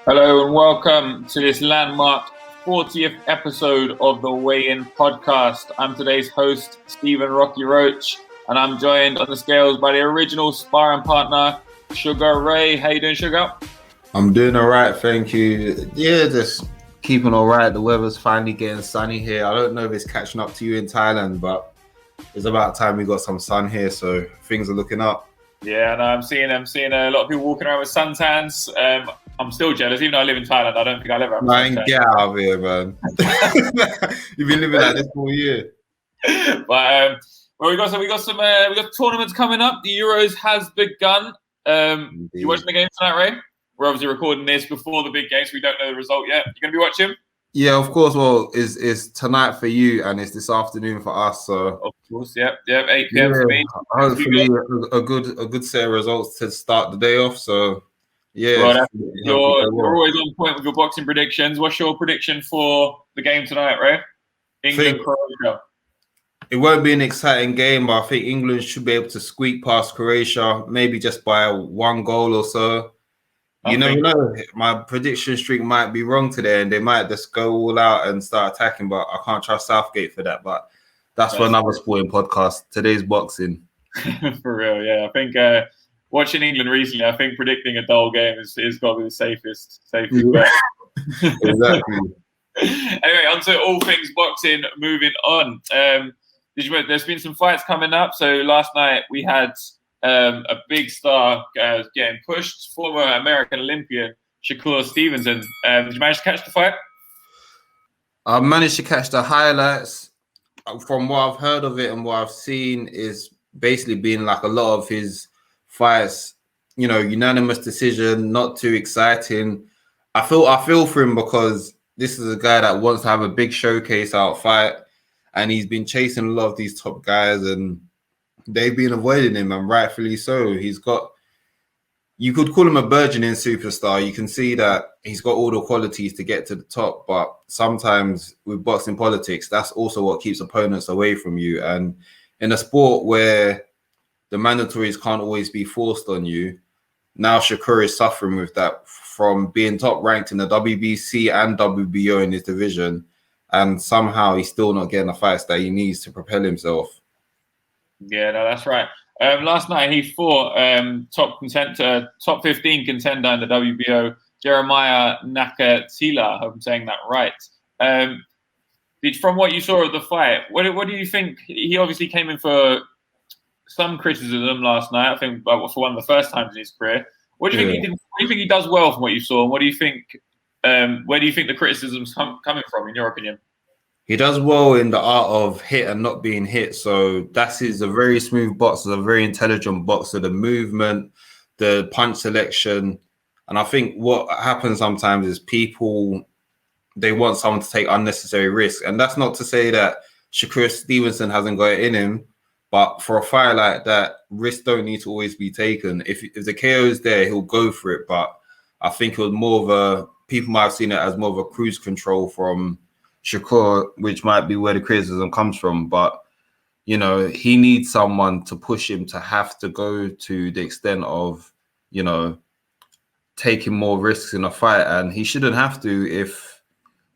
Hello and welcome to this landmark 40th episode of the Weigh-In podcast. I'm today's host, Stephen Rocky Roach, and I'm joined on the scales by the original sparring partner, Sugar Ray. How you doing, Sugar? I'm doing all right, thank you. Yeah, just keeping all right. The weather's finally getting sunny here. I don't know if it's catching up to you in Thailand, but it's about time we got some sun here, so things are looking up. Yeah, no, I'm seeing a lot of people walking around with suntans. I'm still jealous, even though I live in Thailand. I don't think I'll ever have a suntan. Get out of here, man. You've been living like this for a year. But we got tournaments coming up. The Euros has begun. You watching the game tonight, Ray? We're obviously recording this before the big game, so we don't know the result yet. You gonna be watching? Yeah, of course. Well, it's tonight for you, and it's this afternoon for us. So of course, yep, 8 p.m. for me. Hopefully, a good set of results to start the day off. So yeah, well, you're always on point with your boxing predictions. What's your prediction for the game tonight, Ray? England, Croatia. It won't be an exciting game, but I think England should be able to squeak past Croatia, maybe just by one goal or so. You never know. My prediction streak might be wrong today, and they might just go all out and start attacking, but I can't trust Southgate for that. But that's for another sporting podcast. Today's boxing. For real, yeah. I think watching England recently, I think predicting a dull game is got to be the safest bet. Exactly. Anyway, on to all things boxing. Moving on. There's been some fights coming up. So last night we had a big star getting pushed, former American Olympian Shakur Stevenson. Did you manage to catch the fight? I managed to catch the highlights. From what I've heard of it and what I've seen, is basically being like a lot of his fights, unanimous decision, not too exciting. I feel for him because this is a guy that wants to have a big showcase out fight, and he's been chasing a lot of these top guys, and they've been avoiding him, and rightfully so. You could call him a burgeoning superstar. You can see that he's got all the qualities to get to the top, but sometimes with boxing politics, that's also what keeps opponents away from you. And in a sport where the mandatories can't always be forced on you, now Shakur is suffering with that from being top ranked in the WBC and WBO in his division, and somehow he's still not getting the fights that he needs to propel himself. Yeah, no, that's right. Last night he fought top 15 contender in the WBO, Jeremiah Nakatila. I hope I'm saying that right. From what you saw of the fight, what do you think? He obviously came in for some criticism last night. I think for one of the first times in his career. What do you think he did? What do you think he does well from what you saw? And what do you think? Where do you think the criticism's coming from, in your opinion? He does well in the art of hit and not being hit. So he's a very smooth boxer, a very intelligent boxer. The movement, the punch selection. And I think what happens sometimes is people, they want someone to take unnecessary risks. And that's not to say that Shakur Stevenson hasn't got it in him. But for a fight like that, risks don't need to always be taken. If the KO is there, he'll go for it. But I think it was more of people might have seen it as more of a cruise control from Shakur, which might be where the criticism comes from. But, he needs someone to push him to have to go to the extent of, taking more risks in a fight. And he shouldn't have to if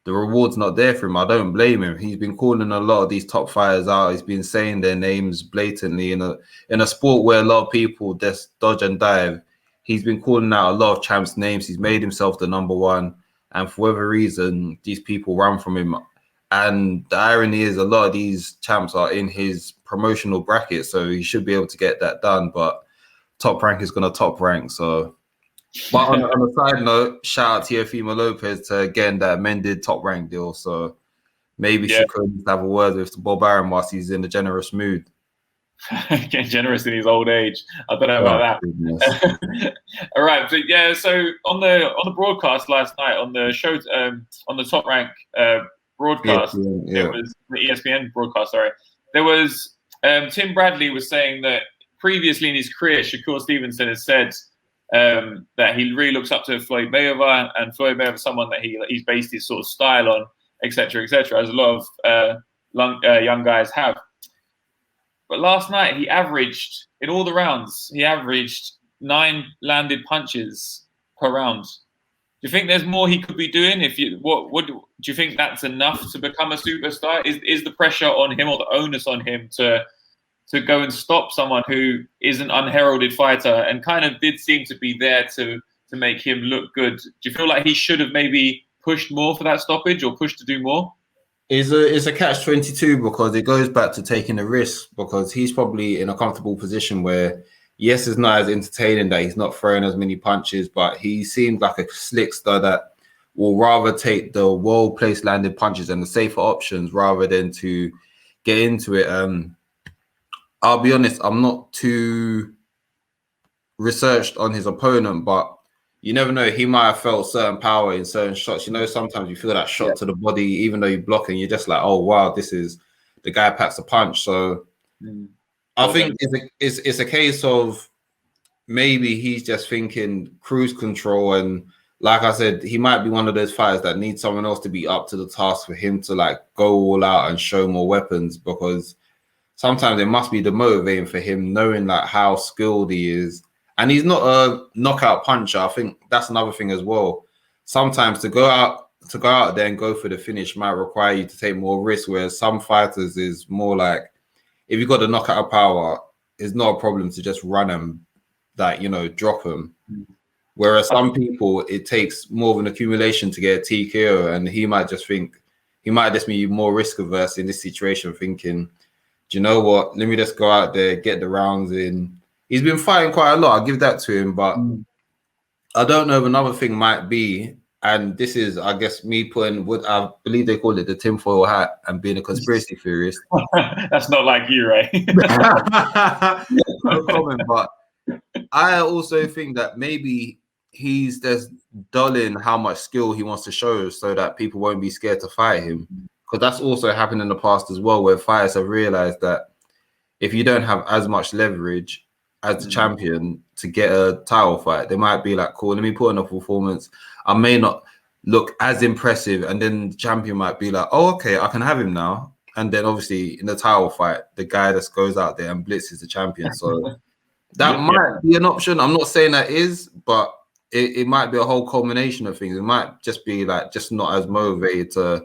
the reward's not there for him. I don't blame him. He's been calling a lot of these top fighters out. He's been saying their names blatantly in a sport where a lot of people just dodge and dive. He's been calling out a lot of champs' names. He's made himself the number one. And for whatever reason, these people run from him. And the irony is a lot of these champs are in his promotional bracket, so he should be able to get that done. But Top Rank is going to top rank. So, but on a side note, shout out to Teofimo Lopez to getting that amended Top Rank deal. So maybe she could have a word with Bob Arum whilst he's in a generous mood. Getting generous in his old age. I don't know about that. All right, but yeah. So on the broadcast last night, on the show, on the Top Rank broadcast, it was the ESPN broadcast. Sorry, there was Tim Bradley was saying that previously in his career, Shakur Stevenson has said that he really looks up to Floyd Mayweather, and Floyd Mayweather is someone that he's based his sort of style on, etc., etc., as a lot of young guys have. But last night, he averaged, in all the rounds, 9 landed punches per round. you think there's more he could be doing? What do you think that's enough to become a superstar? Is the pressure on him or the onus on him to go and stop someone who is an unheralded fighter and kind of did seem to be there to make him look good? Do you feel like he should have maybe pushed more for that stoppage or pushed to do more? It's a catch-22 because it goes back to taking a risk, because he's probably in a comfortable position where, yes, it's not as entertaining that he's not throwing as many punches, but he seems like a slickster that will rather take the well-placed landed punches and the safer options rather than to get into it. I'll be honest, I'm not too researched on his opponent, but you never know. He might have felt certain power in certain shots. You know, sometimes you feel that shot to the body, even though you're blocking, you're just like, oh, wow, this is the guy packs a punch. So I think it's a case of maybe he's just thinking cruise control. And like I said, he might be one of those fighters that needs someone else to be up to the task for him to like go all out and show more weapons, because sometimes it must be demotivating for him knowing like how skilled he is. And he's not a knockout puncher. I think that's another thing as well. Sometimes to go out there and go for the finish might require you to take more risks, whereas some fighters is more like, if you've got the knockout power, it's not a problem to just run them, like, you know, drop them. Whereas some people, it takes more of an accumulation to get a TKO, and he might just be more risk averse in this situation, thinking, do you know what? Let me just go out there, get the rounds in. He's been fighting quite a lot. I'll give that to him, but I don't know if another thing might be, and this is, I guess, me putting what I believe they call it the tinfoil hat and being a conspiracy theorist. That's not like you, right? No comment, but I also think that maybe he's just dulling how much skill he wants to show so that people won't be scared to fight him. Because that's also happened in the past as well, where fighters have realized that if you don't have as much leverage as the champion to get a title fight, they might be like, cool, let me put in a performance. I may not look as impressive, and then the champion might be like, oh, okay, I can have him now. And then obviously in the title fight, the guy that goes out there and blitzes the champion. So that might be an option. I'm not saying that is, but it might be a whole culmination of things. It might just be like just not as motivated to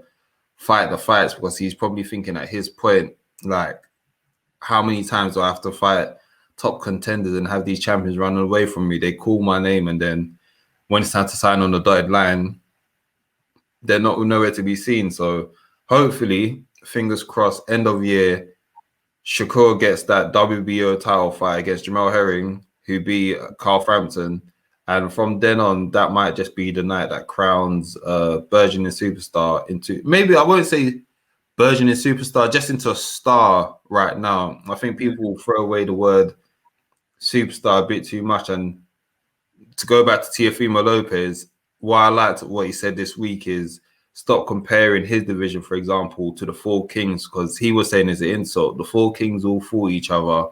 fight the fights, because he's probably thinking at his point, like, how many times do I have to fight top contenders and have these champions run away from me? They call my name, and then when it's time to sign on the dotted line, they're not nowhere to be seen. So hopefully, fingers crossed, end of year, Shakur gets that WBO title fight against Jamel Herring, who beat Carl Frampton. And from then on, that might just be the night that crowns burgeoning superstar into, maybe I won't say burgeoning superstar, just into a star right now. I think people will throw away the word superstar a bit too much. And to go back to Teofimo Lopez, what I liked what he said this week is stop comparing his division, for example, to the Four Kings, because he was saying it's an insult. The Four Kings all fought each other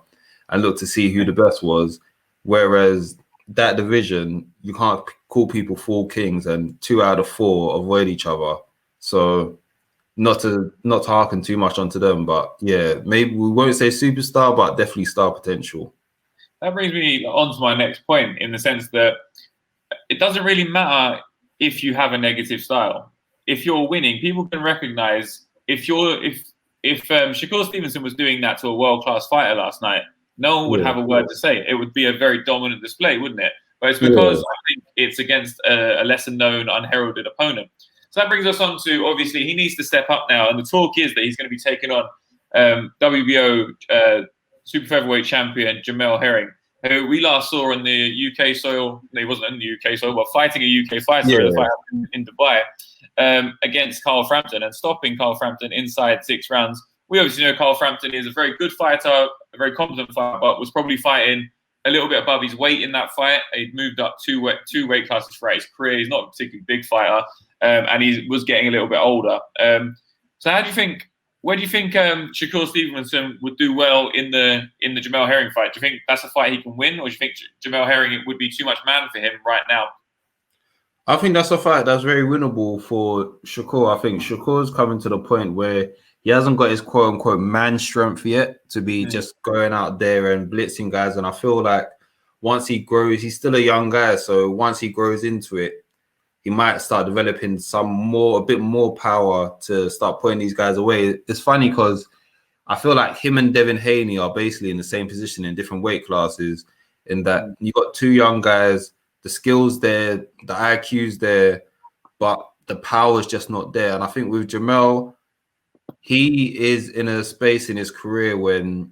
and looked to see who the best was, whereas that division, you can't call people Four Kings, and 2 out of 4 avoid each other. So not to harken too much onto them, but yeah, maybe we won't say superstar, but definitely star potential. That brings me on to my next point, in the sense that it doesn't really matter if you have a negative style. If you're winning, people can recognize if Shakur Stevenson was doing that to a world-class fighter last night, no one would have a word to say. It would be a very dominant display, wouldn't it? But it's because I think it's against a lesser-known, unheralded opponent. So that brings us on to, obviously, he needs to step up now. And the talk is that he's going to be taking on WBO super featherweight champion Jamel Herring, who we last saw on the UK soil. No, he wasn't in the UK soil, but fighting a UK fighter in Dubai against Carl Frampton and stopping Carl Frampton inside 6 rounds. We obviously know Carl Frampton is a very good fighter, a very competent fighter, but was probably fighting a little bit above his weight in that fight. He'd moved up two weight classes throughout his career. He's not a particularly big fighter, and he was getting a little bit older. So where do you think Shakur Stevenson would do well in the Jamel Herring fight? Do you think that's a fight he can win, or do you think Jamel Herring would be too much man for him right now? I think that's a fight that's very winnable for Shakur. I think Shakur's coming to the point where he hasn't got his quote-unquote man strength yet to be just going out there and blitzing guys. And I feel like once he grows, he's still a young guy. So once he grows into it, he might start developing a bit more power to start putting these guys away. It's funny because I feel like him and Devin Haney are basically in the same position in different weight classes, in that you got two young guys, the skills there, the IQ's there, but the power is just not there. And I think with Jamel, he is in a space in his career when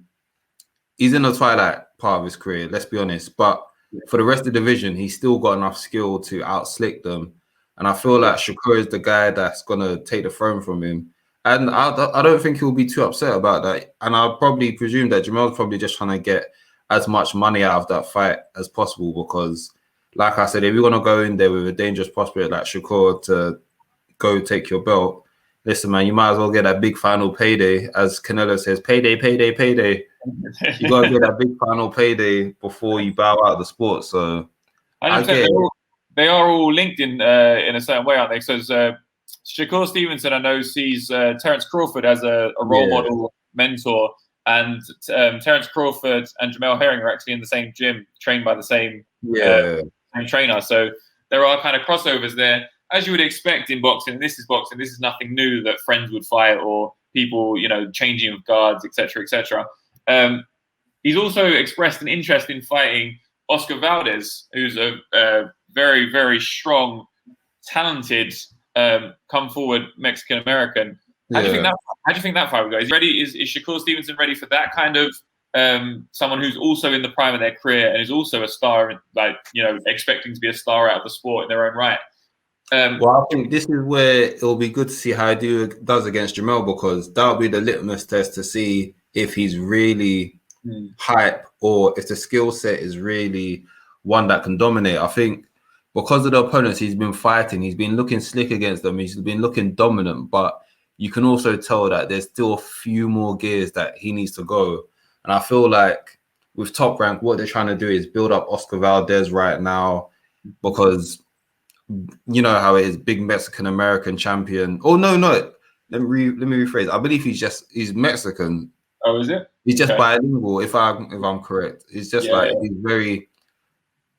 he's in the twilight part of his career, let's be honest. But for the rest of the division, he's still got enough skill to outslick them. And I feel like Shakur is the guy that's going to take the throne from him. And I don't think he'll be too upset about that. And I'll probably presume that Jamel's probably just trying to get as much money out of that fight as possible because, like I said, if you're going to go in there with a dangerous prospect like Shakur to go take your belt, listen, man, you might as well get that big final payday. As Canelo says, payday, payday, payday. You got to get that big final payday before you bow out of the sport. So I get they are all linked in a certain way, aren't they? So Shakur Stevenson, I know, sees Terence Crawford as a role model, mentor, and Terence Crawford and Jamel Herring are actually in the same gym, trained by the same trainer. So there are kind of crossovers there, as you would expect in boxing. This is boxing. This is nothing new that friends would fight or people, changing of guards, etc., etc. He's also expressed an interest in fighting Oscar Valdez, who's a very, very strong, talented, come forward Mexican American. How do you think that fight would go? Is Shakur Stevenson ready for that kind of someone who's also in the prime of their career and is also a star, expecting to be a star out of the sport in their own right? Well, I think this is where it'll be good to see how he does against Jamel, because that'll be the litmus test to see if he's really hype or if the skill set is really one that can dominate. I think because of the opponents he's been fighting, he's been looking slick against them. He's been looking dominant, but you can also tell that there's still a few more gears that he needs to go. And I feel like with Top Rank, what they're trying to do is build up Oscar Valdez right now, because you know how it is, big Mexican American champion. Oh no, let me rephrase. I believe he's Mexican. Oh, is it? He's just bilingual, if I'm correct. He's just he's very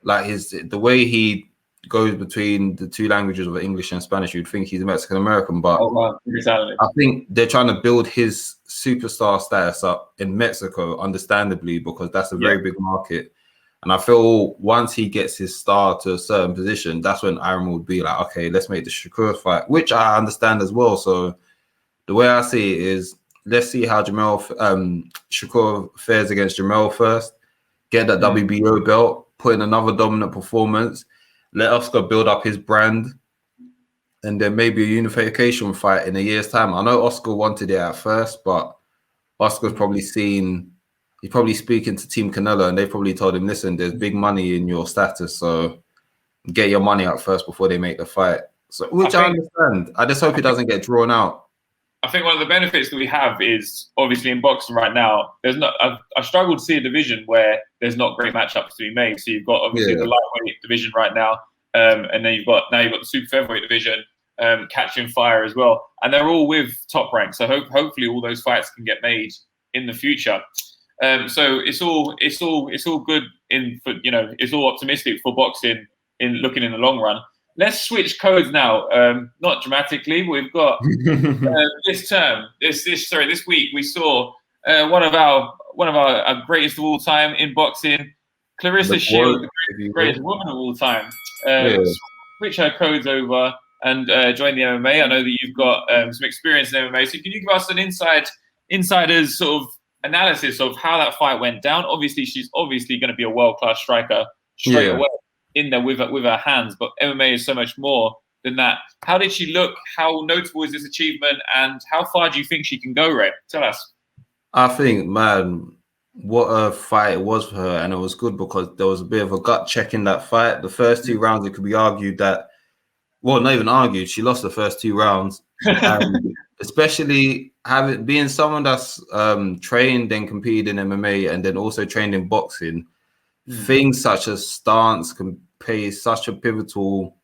the way he goes between the two languages of English and Spanish, you'd think he's a Mexican American, but I think they're trying to build his superstar status up in Mexico, understandably, because that's a very big market. And I feel once he gets his star to a certain position, that's when Iron would be like, okay, let's make the Shakur fight, which I understand as well. So the way I see it is, let's see how Shakur fares against Jamel first, get that WBO belt, put in another dominant performance, let Oscar build up his brand, and then maybe a unification fight in a year's time. I know Oscar wanted it at first, but Oscar's probably he's probably speaking to Team Canelo, and they probably told him, listen, there's big money in your status, so get your money out first before they make the fight. So, which I understand. I just hope it doesn't get drawn out. I think one of the benefits that we have is, obviously, in boxing right now, I've struggled to see a division where there's not great matchups to be made. So you've got obviously the lightweight division right now, and then you've got the super featherweight division catching fire as well, and they're all with Top Rank. So hopefully all those fights can get made in the future. So it's all good it's all optimistic for boxing in looking in the long run. Let's switch codes now. Not dramatically, but we've got this week we saw one of our greatest of all time in boxing, Claressa Shields, the greatest woman of all time. Switch her codes over and join the MMA. I know that you've got some experience in MMA, so can you give us an insider's sort of analysis of how that fight went down? Obviously, she's going to be a world-class striker straight away in there with her hands, but MMA is so much more than that. How did she look? How notable is this achievement, and how far do you think she can go, Ray? Tell us. I think, man, what a fight it was for her, and it was good because there was a bit of a gut check in that fight. The first 2 rounds, it could be argued that, well, not even argued, she lost the first 2 rounds. Especially being someone that's trained and competed in MMA and then also trained in boxing, things such as stance can play such a pivotal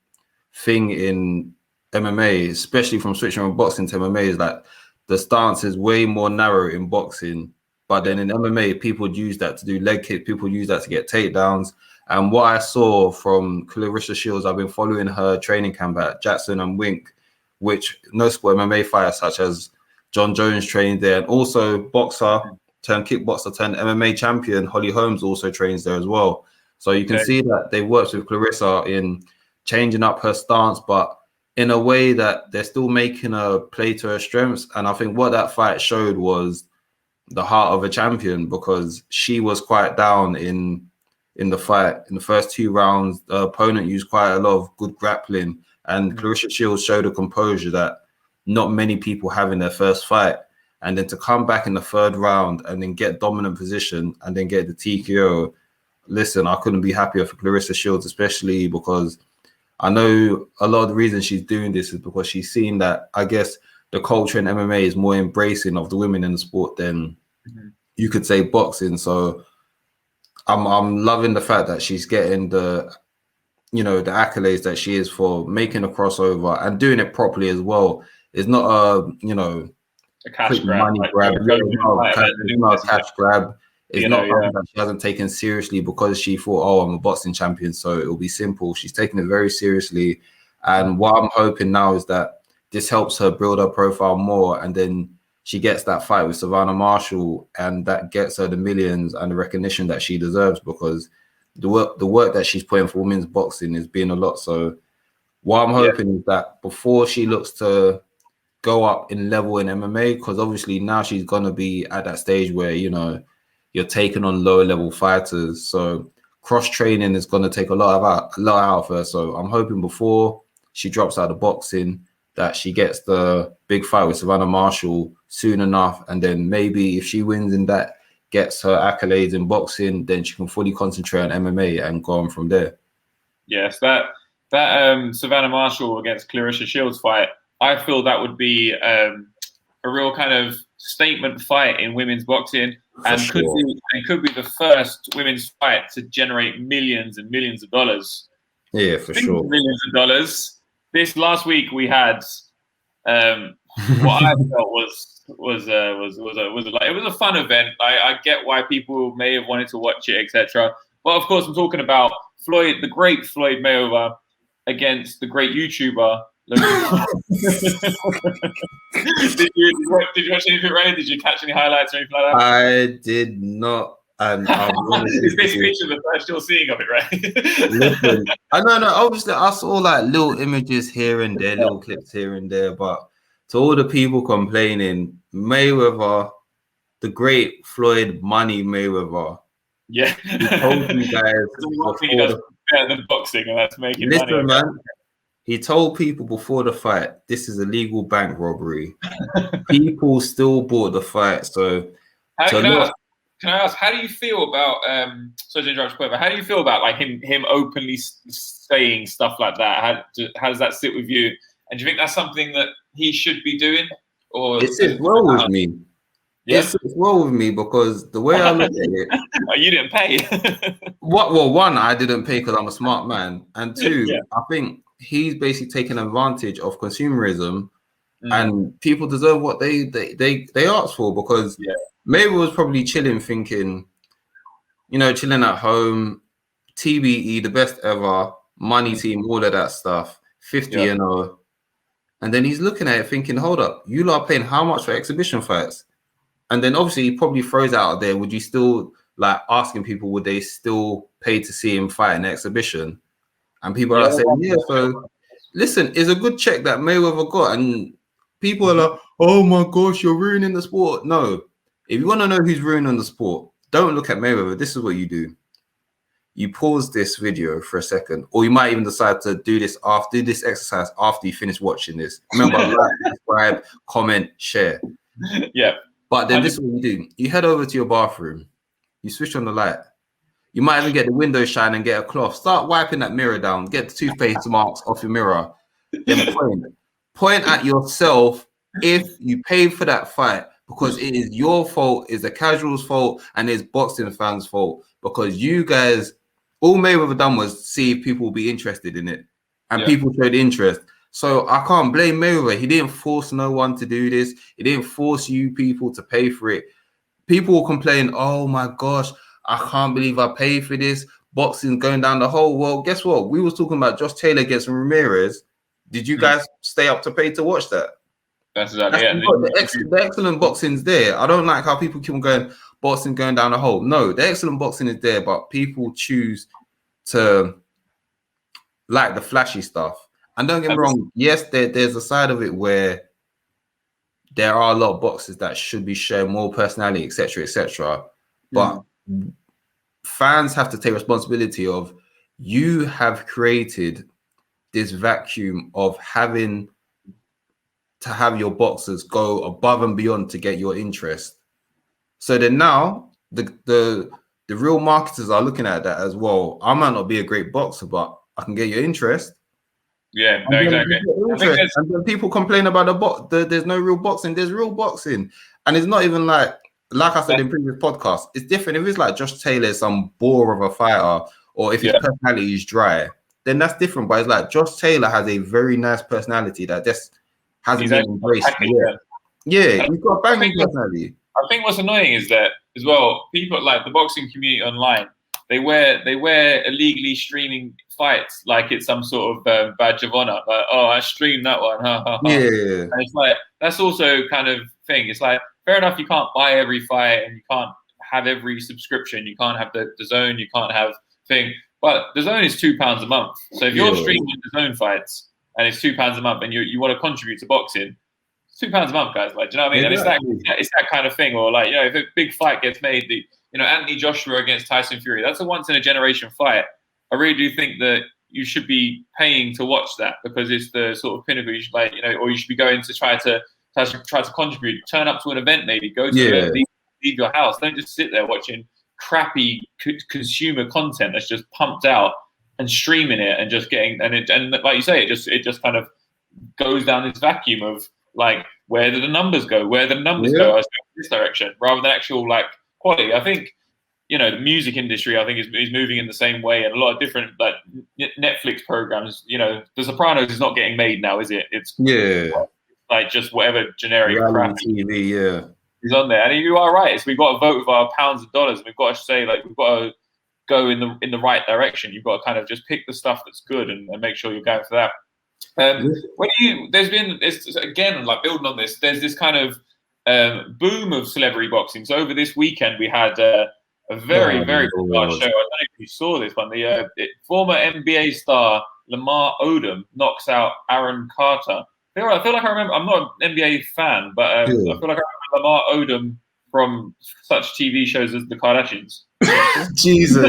thing in MMA, especially from switching from boxing to MMA. Is like the stance is way more narrow in boxing But then in MMA, people would use that to do leg kicks. People would use that to get takedowns. And what I saw from Claressa Shields, I've been following her training camp at Jackson and Wink, which no sport MMA fighters such as John Jones trained there. And also boxer turned kickboxer turned MMA champion Holly Holmes also trains there as well. So you can see that they worked with Clarissa in changing up her stance, but in a way that they're still making her play to her strengths. And I think what that fight showed was the heart of a champion, because she was quite down in the fight. In the first 2 rounds, the opponent used quite a lot of good grappling, and Claressa Shields showed a composure that not many people have in their first fight. And then to come back in the 3rd round and then get dominant position and then get the TKO, listen, I couldn't be happier for Claressa Shields, especially because I know a lot of the reason she's doing this is because she's seen that, I guess, the culture in MMA is more embracing of the women in the sport than you could say boxing. So I'm loving the fact that she's getting the accolades that she is for making a crossover and doing it properly as well. It's not a cash grab, money grab. Not a cash grab. It's not something that she hasn't taken seriously because she thought, oh, I'm a boxing champion, so it'll be simple. She's taking it very seriously. And what I'm hoping now is that this helps her build her profile more, and then she gets that fight with Savannah Marshall, and that gets her the millions and the recognition that she deserves, because the work that she's putting for women's boxing is being a lot. So what I'm hoping is that before she looks to go up in level in MMA, because obviously now she's going to be at that stage where, you're taking on lower level fighters. So cross training is going to take a lot out of her. So I'm hoping before she drops out of boxing that she gets the big fight with Savannah Marshall soon enough. And then maybe if she wins in that, gets her accolades in boxing, then she can fully concentrate on MMA and go on from there. Yes, that Savannah Marshall against Claressa Shields fight, I feel that would be a real kind of statement fight in women's boxing, and could be the first women's fight to generate millions and millions of dollars. Yeah, for sure. Millions of dollars. This last week we had what I felt was a fun event. I get why people may have wanted to watch it, etc. But of course, I'm talking about the great Floyd Mayweather against the great YouTuber Logan. Did you watch anything, Ray? Did you catch any highlights or anything like that? I did not. And is this picture the first you're seeing of it, right? Listen, I know. Obviously, I saw like little images here and there, little clips here and there. But to all the people complaining, Mayweather, the great Floyd Money Mayweather, he told you guys better than boxing, and that's making money. Listen, man. He told people before the fight, this is a legal bank robbery. People still bought the fight. So, can I ask, how do you feel about sorry to interrupt, but how do you feel about like him openly saying stuff like that? How does that sit with you? And do you think that's something that he should be doing? Or it sits well with me. Yeah? It sits well with me because the way I look at it, you didn't pay. Well, one, I didn't pay because I'm a smart man, and two, I think he's basically taking advantage of consumerism, and people deserve what they asked for, because Mayweather was probably chilling, thinking, chilling at home, TBE, the best ever, money team, all of that stuff, 50-0, and then he's looking at it thinking, hold up, you lot are paying how much for exhibition fights? And then obviously he probably throws out there, would you still like asking people, would they still pay to see him fight in an exhibition? And people are saying, so listen, it's a good check that Mayweather got. And people are like, oh my gosh, you're ruining the sport. No, if you want to know who's ruining the sport, don't look at Mayweather. This is what you do. You pause this video for a second, or you might even decide to do this exercise after you finish watching this. Remember, like, subscribe, comment, share. Yeah. But then this is what you do. You head over to your bathroom. You switch on the light. You might even get the window shine and get a cloth. Start wiping that mirror down. Get the toothpaste marks off your mirror. Then point at yourself if you paid for that fight, because it is your fault, it's the casuals' fault, and it's boxing fans' fault. Because you guys, all Mayweather done was see if people will be interested in it. And people showed interest. So I can't blame Mayweather. He didn't force no one to do this. He didn't force you people to pay for it. people will complain, oh my gosh, I can't believe I paid for this. Boxing going down the hole. Well, guess what? We was talking about Josh Taylor against Ramirez. Did you guys stay up to pay to watch that? That's exactly it. The excellent boxing's there. I don't like how people keep on going, boxing going down the hole. No, the excellent boxing is there, but people choose to like the flashy stuff. And don't get me wrong, yes, there's a side of it where there are a lot of boxers that should be showing more personality, etc., etc. But fans have to take responsibility of, you have created this vacuum of having to have your boxers go above and beyond to get your interest. So then now the real marketers are looking at that as well. I might not be a great boxer, but I can get your interest. Yeah, no, exactly. And then people complain about there's no real boxing. There's real boxing, and it's not even like I said in previous podcasts. It's different if it's like Josh Taylor, some bore of a fighter, or if his personality is dry, then that's different. But it's like Josh Taylor has a very nice personality that just hasn't been embraced yet. Yeah, he's got a banging personality. I think what's annoying is that as well, people like the boxing community online, they wear illegally streaming fights like it's some sort of badge of honor. Like, oh, I streamed that one. Yeah. And it's like, that's also kind of thing. It's like, fair enough, you can't buy every fight and you can't have every subscription. You can't have the zone. You can't have thing. But the zone is £2 a month. So if you're streaming the zone fights and it's £2 a month and you want to contribute to boxing, it's £2 a month, guys. Like, do you know what I mean? Exactly. And it's that kind of thing. Or like, if a big fight gets made, Anthony Joshua against Tyson Fury, that's a once in a generation fight. I really do think that you should be paying to watch that because it's the sort of pinnacle. You should or you should be going to try to contribute, turn up to an event, maybe go to an event, leave your house. Don't just sit there watching crappy consumer content that's just pumped out and streaming it and just getting and like you say, it just kind of goes down this vacuum of like, where do the numbers go? Where do the numbers go? I go this direction rather than actual like quality. I think the music industry, I think, is moving in the same way, and a lot of different like Netflix programs. The Sopranos is not getting made now, is it? It's like just whatever generic crap TV, is on there. And you are right. We've got to vote with our pounds and dollars. We've got to say like we've got to go in the right direction. You've got to kind of just pick the stuff that's good and make sure you're going for that. There's again, like building on this, there's this kind of boom of celebrity boxing. So over this weekend we had a very large show. I don't know if you saw this one. The former NBA star Lamar Odom knocks out Aaron Carter. I feel like I remember. I'm not an NBA fan, but I feel like I remember Lamar Odom from such TV shows as The Kardashians. Jesus.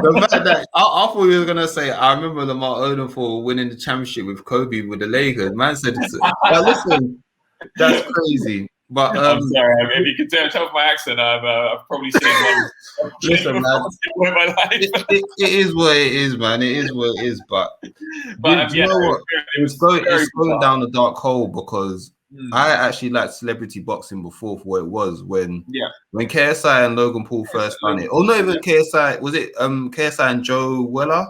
The fact that I thought you were gonna say I remember Lamar Odom for winning the championship with Kobe with the Lakers. Man said it's but listen, that's crazy. But I'm sorry, if you can tell from my accent, I've probably seen one. Listen, man, in my life. it is what it is, man. It is what it is. But you know what? It's going down the dark hole because I actually liked celebrity boxing before for what it was when KSI and Logan Paul first done it. Oh, not even KSI. Was it KSI and Joe Weller?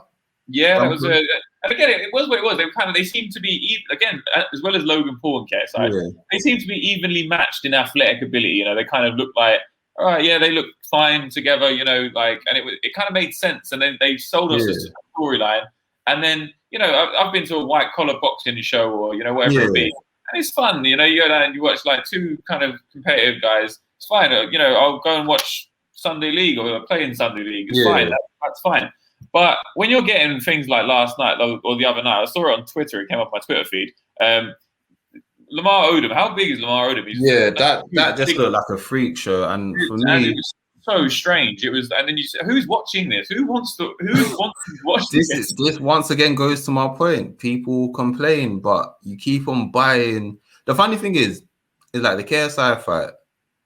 Yeah, that was a. And again, it was what it was. They seemed to be again, as well as Logan Paul and KSI. They seemed to be evenly matched in athletic ability. They kind of looked like, all right, they look fine together. And it kind of made sense. And then they sold us a storyline. And then I've been to a white collar boxing show or whatever it be, and it's fun. You go down and you watch like two kind of competitive guys. It's fine. I'll go and watch Sunday League or play in Sunday League. It's fine. That's fine. But when you're getting things like last night or the other night, I saw it on Twitter. It came off my Twitter feed. Lamar Odom. How big is Lamar Odom? That just looked like a freak show, and for me, it was so strange. It was, and then you said, "Who's watching this? Who wants to watch this?" This once again goes to my point. People complain, but you keep on buying. The funny thing is like the KSI fight.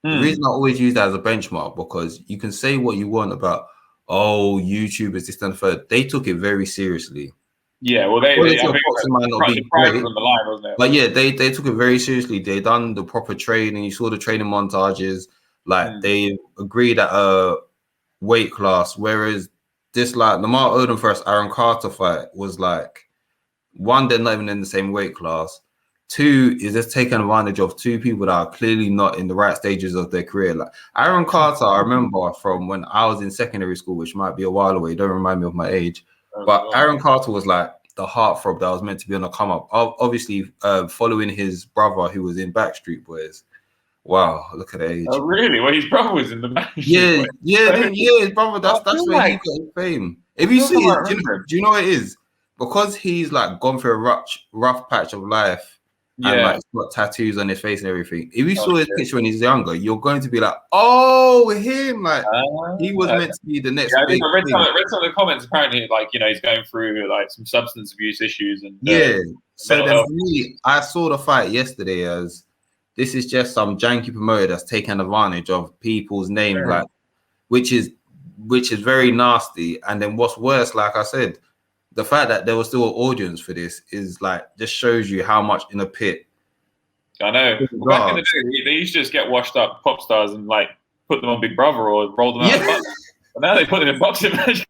The reason I always use that as a benchmark because you can say what you want about. Oh, YouTube is this and third. They took it very seriously. Yeah, well, they might not be great, on the line, wasn't it? But yeah, they took it very seriously. They done the proper training. You saw the training montages. Like they agreed at a weight class. Whereas this like Lamar Odom versus Aaron Carter fight was like one, they're not even in the same weight class. Two is just taking advantage of two people that are clearly not in the right stages of their career. Like Aaron Carter, I remember from when I was in secondary school, which might be a while away. Don't remind me of my age. But Aaron Carter was like the heartthrob that was meant to be on the come up. Obviously, following his brother who was in Backstreet Boys. Wow, look at the age. Oh, really? Well, his brother was in the Backstreet Boys. His brother. That's where he got his fame. If you see it, do you know what it is? Because he's like gone through a rough patch of life. And like he's got tattoos on his face and everything. If you saw his picture when he's younger, you're going to be like, "Oh, him!" Like he was meant to be the next. I read some of the comments. Apparently, like he's going through like some substance abuse issues and So then, for me, I saw the fight yesterday as this is just some janky promoter that's taking advantage of people's names, like which is very nasty. And then what's worse, like I said. The fact that there was still an audience for this is like just shows you how much in a pit. I know. Well, back in the day, they used to just get washed up pop stars and like put them on Big Brother or roll them out of box. But now they put them in boxing matches.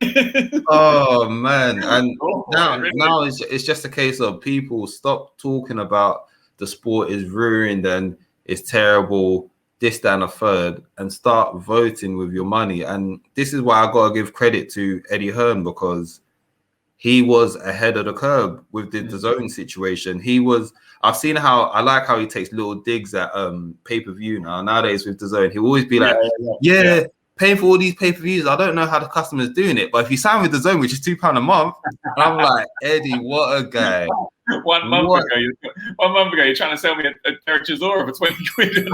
Oh man! And now it's just a case of people stop talking about the sport is ruined and it's terrible, this, that, and a third, and start voting with your money. And this is why I gotta give credit to Eddie Hearn because. He was ahead of the curve with the DAZN situation. I've seen how he takes little digs at pay-per-view nowadays with DAZN. He'll always be like, paying for all these pay-per-views. I don't know how the customer's doing it. But if you sign with DAZN, which is £2 a month, I'm like, Eddie, what a guy. One month ago, you're trying to sell me a Derek Chisora for 20 quid.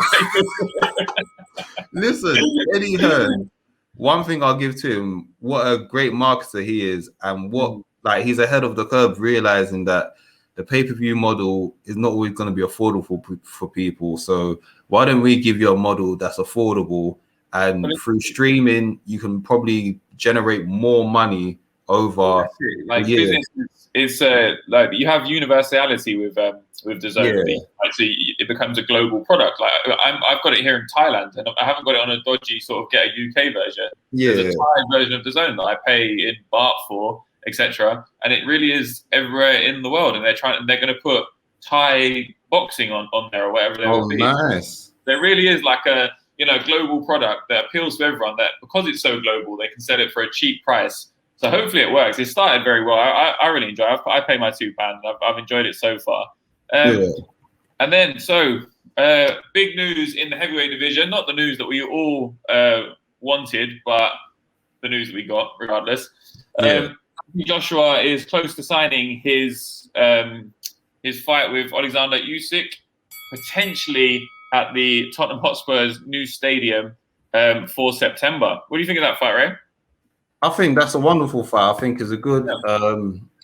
Listen, Eddie Hearn, one thing I'll give to him, what a great marketer he is and what like he's ahead of the curve, realizing that the pay-per-view model is not always going to be affordable for people. So why don't we give you a model that's affordable and through streaming, you can probably generate more money over like business is like you have universality with DAZN, right? So it becomes a global product. Like I've got it here in Thailand, and I haven't got it on a dodgy sort of get a UK version. There's a Thai version of DAZN that I pay in baht for, etc. And it really is everywhere in the world, and they're going to put Thai boxing on there or whatever. Nice. There really is like a global product that appeals to everyone. That because it's so global, they can sell it for a cheap price. So hopefully it works. It started very well. I really enjoy it. I pay my £2. I've enjoyed it so far. And then, big news in the heavyweight division. Not the news that we all wanted, but the news that we got regardless. Joshua is close to signing his fight with Oleksandr Usyk, potentially at the Tottenham Hotspur's new stadium for September. What do you think of that fight, Ray? I think that's a wonderful fight. I think it's a good,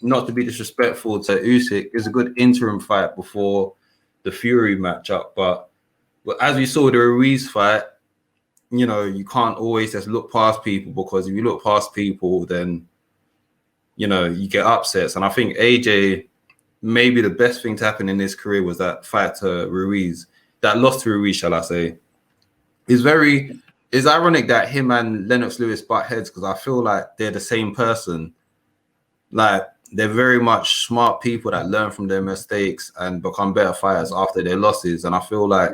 not to be disrespectful to Usyk, it's a good interim fight before the Fury matchup. But as we saw the Ruiz fight, you can't always just look past people because if you look past people, then, you get upsets. And I think AJ, maybe the best thing to happen in his career was that fight to Ruiz, that loss to Ruiz, shall I say. It's ironic that him and Lennox Lewis butt heads because I feel like they're the same person. Like they're very much smart people that learn from their mistakes and become better fighters after their losses. And I feel like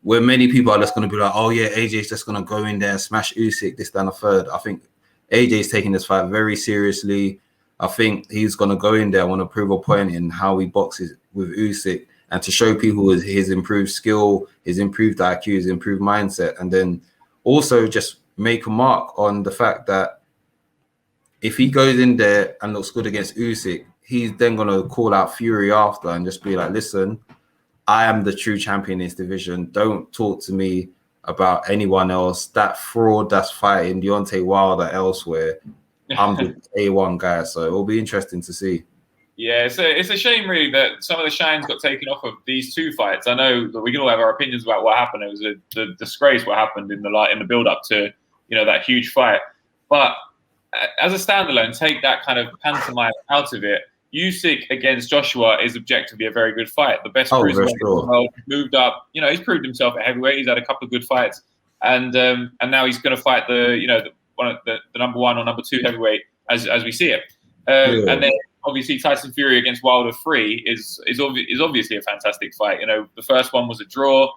where many people are just going to be like, oh yeah, AJ's just going to go in there and smash Usyk, this, that, and a third. I think AJ's taking this fight very seriously. I think he's going to go in there, want to prove a point in how he boxes with Usyk and to show people his improved skill, his improved IQ, his improved mindset, and then also just make a mark on the fact that if he goes in there and looks good against Usyk, he's then going to call out Fury after and just be like, listen, I am the true champion in this division. Don't talk to me about anyone else. That fraud that's fighting Deontay Wilder elsewhere, I'm the A1 guy. So it'll be interesting to see. Yeah, it's a shame really that some of the shines got taken off of these two fights. I know that we can all have our opinions about what happened. It was a disgrace what happened in the build up to that huge fight. But as a standalone, take that kind of pantomime out of it. Usyk against Joshua is objectively a very good fight. The best cruiserweight in the world, moved up. He's proved himself at heavyweight. He's had a couple of good fights, and now he's going to fight the number one or number two heavyweight as we see it. And then obviously Tyson Fury against Wilder 3 is obviously a fantastic fight. You know, the first one was a draw,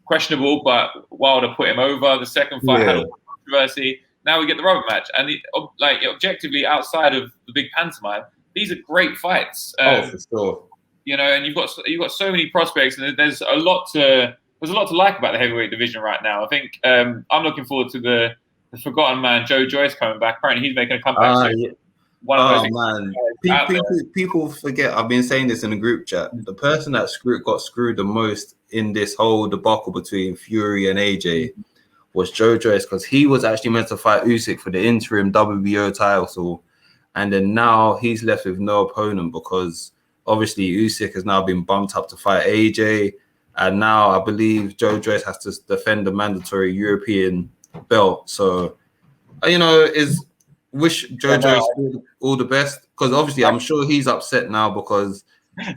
questionable, but Wilder put him over. The second fight had a controversy. Now we get the rubber match, and objectively, outside of the big pantomime, these are great fights. For sure. You know, and you've got so many prospects, and there's a lot to like about the heavyweight division right now. I think I'm looking forward to the forgotten man Joe Joyce coming back. Apparently, he's making a comeback soon. Man, people forget. I've been saying this in the group chat. The person that got screwed the most in this whole debacle between Fury and AJ was Joe Joyce, because he was actually meant to fight Usyk for the interim WBO title, and then now he's left with no opponent because obviously Usyk has now been bumped up to fight AJ, and now I believe Joe Joyce has to defend the mandatory European belt. So, you know, wish Joe Joyce all the best, because obviously I'm sure he's upset now because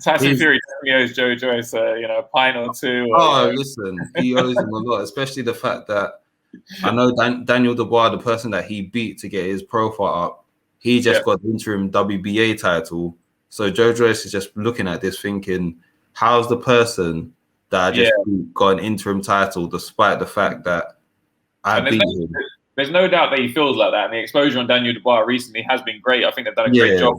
Tyson Fury owes Joe Joyce, a pint or two. Listen, he owes him a lot, especially the fact that I know Daniel Dubois, the person that he beat to get his profile up, he just got the interim WBA title. So Joe Joyce is just looking at this thinking, how's the person that I just got an interim title despite the fact that I beat him? There's no doubt that he feels like that. And the exposure on Daniel Dubois recently has been great. I think they've done a great job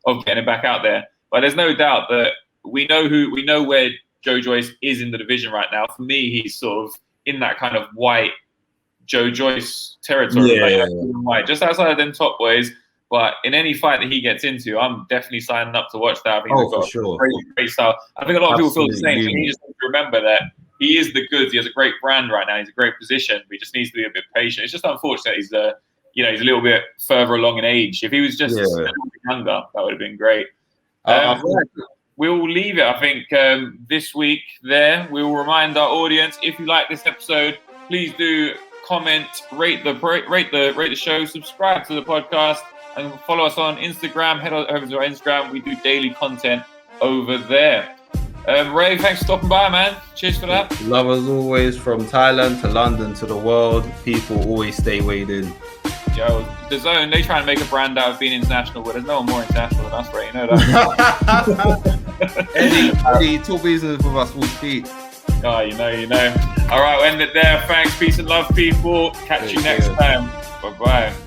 of getting him back out there. But there's no doubt that we know where Joe Joyce is in the division right now. For me, he's sort of in that kind of white Joe Joyce territory, white, just outside of them top boys. But in any fight that he gets into, I'm definitely signing up to watch that. I think they've got a great style. I think a lot of people feel the same. So he just needs to remember that he is the goods. He has a great brand right now. He's a great position. But he just needs to be a bit patient. It's just unfortunate he's he's a little bit further along in age. If he was just a little bit younger, that would have been great. We'll leave it, I think, this week there. We will remind our audience, if you like this episode, please do comment, rate the show, subscribe to the podcast, and follow us on Instagram. Head over to our Instagram. We do daily content over there. Ray, thanks for stopping by, man. Cheers for that. Love as always, from Thailand to London to the world. People always stay weighed in. Yo, the Zone, they try and make a brand out of being international, but there's no one more international than us, Ray. You know that. Eddie, talk business with us. We'll speak. Oh, you know. All right, we'll end it there. Thanks, peace and love, people. Catch you next time. Bye-bye.